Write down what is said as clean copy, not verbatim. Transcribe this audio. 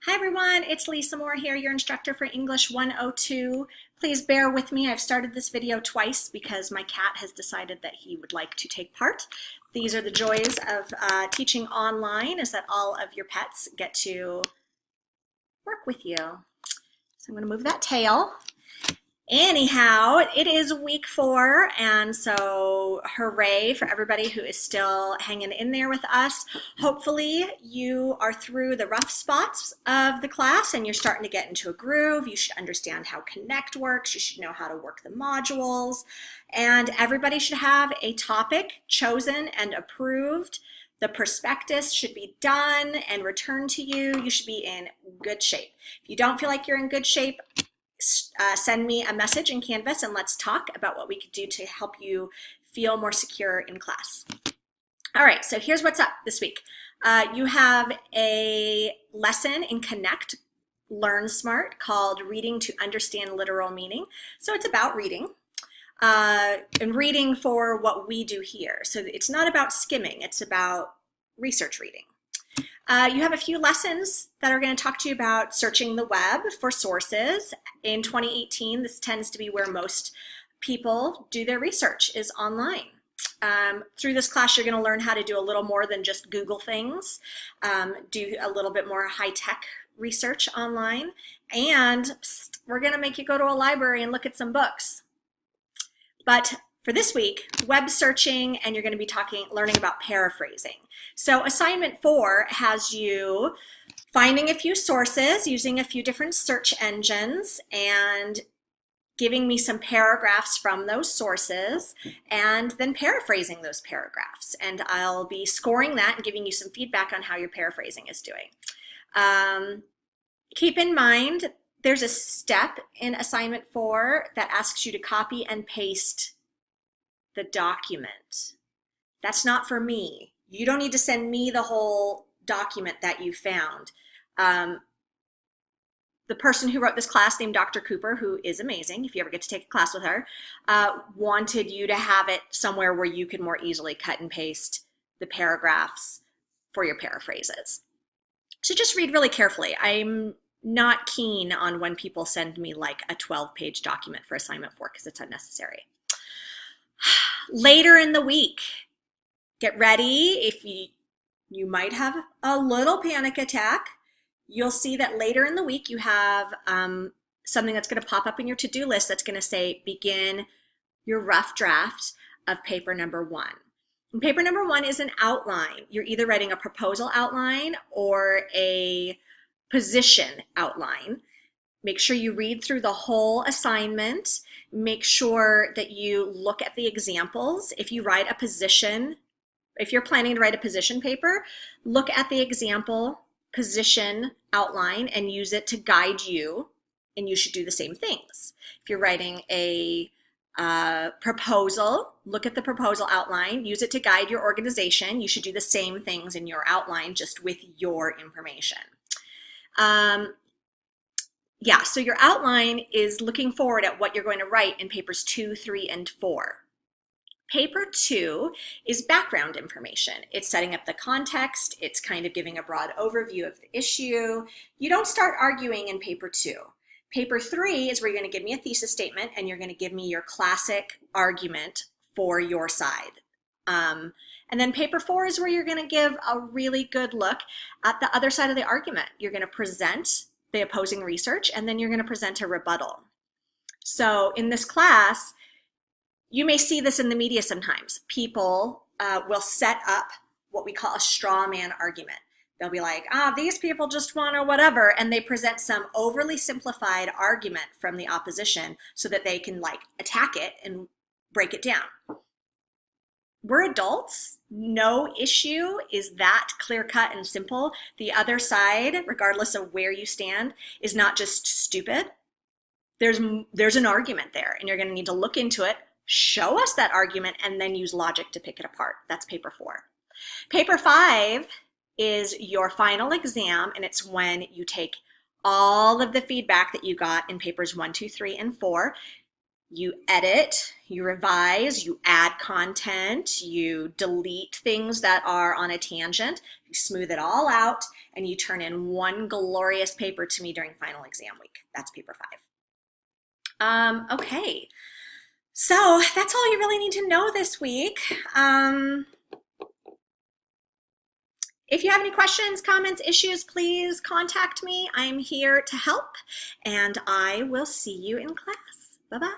Hi everyone, it's Lisa Moore here, your instructor for English 102. Please bear with me. I've started this video twice because my cat has decided that he would like to take part. These are the joys of teaching online, is that all of your pets get to work with you. So I'm going to move that tail. Anyhow, it is week 4, and so hooray for everybody who is still hanging in there with us. Hopefully you are through the rough spots of the class and you're starting to get into a groove. You should understand how Connect works. You should know how to work the modules, and everybody should have a topic chosen and approved. The prospectus should be done and returned to you. You should be in good shape. If you don't feel like you're in good shape, send me a message in Canvas and let's talk about what we could do to help you feel more secure in class. All right, so here's what's up this week. You have a lesson in Connect Learn Smart called Reading to Understand Literal Meaning. So it's about reading and reading for what we do here. So it's not about skimming, it's about research reading. You have a few lessons that are going to talk to you about searching the web for sources. In 2018, this tends to be where most people do their research, is online. Through this class, you're going to learn how to do a little more than just Google things, do a little bit more high-tech research online, and we're going to make you go to a library and look at some books. But for this week, web searching, and you're going to be learning about paraphrasing. So assignment 4 has you finding a few sources using a few different search engines and giving me some paragraphs from those sources and then paraphrasing those paragraphs. And I'll be scoring that and giving you some feedback on how your paraphrasing is doing. Keep in mind, there's a step in assignment 4 that asks you to copy and paste the document. That's not for me. You don't need to send me the whole document that you found. The person who wrote this class, named Dr. Cooper, who is amazing, if you ever get to take a class with her, wanted you to have it somewhere where you could more easily cut and paste the paragraphs for your paraphrases. So just read really carefully. I'm not keen on when people send me like a 12-page document for assignment 4 because it's unnecessary. Later in the week, get ready. If you might have a little panic attack, you'll see that later in the week you have something that's going to pop up in your to-do list that's going to say begin your rough draft of paper number 1. And paper number 1 is an outline. You're either writing a proposal outline or a position outline. Make sure you read through the whole assignment. Make sure that you look at the examples. If you write a position, if you're planning to write a position paper, look at the example position outline and use it to guide you, and you should do the same things. If you're writing a proposal, look at the proposal outline, use it to guide your organization. You should do the same things in your outline, just with your information. Yeah, so your outline is looking forward at what you're going to write in papers 2, 3, and 4. Paper 2 is background information. It's setting up the context. It's kind of giving a broad overview of the issue. You don't start arguing in paper 2. Paper 3 is where you're going to give me a thesis statement and you're going to give me your classic argument for your side. And then paper 4 is where you're going to give a really good look at the other side of the argument. You're going to present the opposing research, and then you're going to present a rebuttal. So in this class, you may see this in the media sometimes. People will set up what we call a straw man argument. They'll be like, these people just want to whatever, and they present some overly simplified argument from the opposition so that they can like attack it and break it down. We're adults. No issue is that clear-cut and simple. The other side, regardless of where you stand, is not just stupid. There's an argument there, and you're going to need to look into it, show us that argument, and then use logic to pick it apart. That's paper 4. Paper 5 is your final exam, and it's when you take all of the feedback that you got in papers 1, 2, 3, and 4. You edit, you revise, you add content, you delete things that are on a tangent, you smooth it all out, and you turn in one glorious paper to me during final exam week. That's paper 5. Okay, so that's all you really need to know this week. If you have any questions, comments, issues, please contact me. I'm here to help, and I will see you in class. Bye-bye.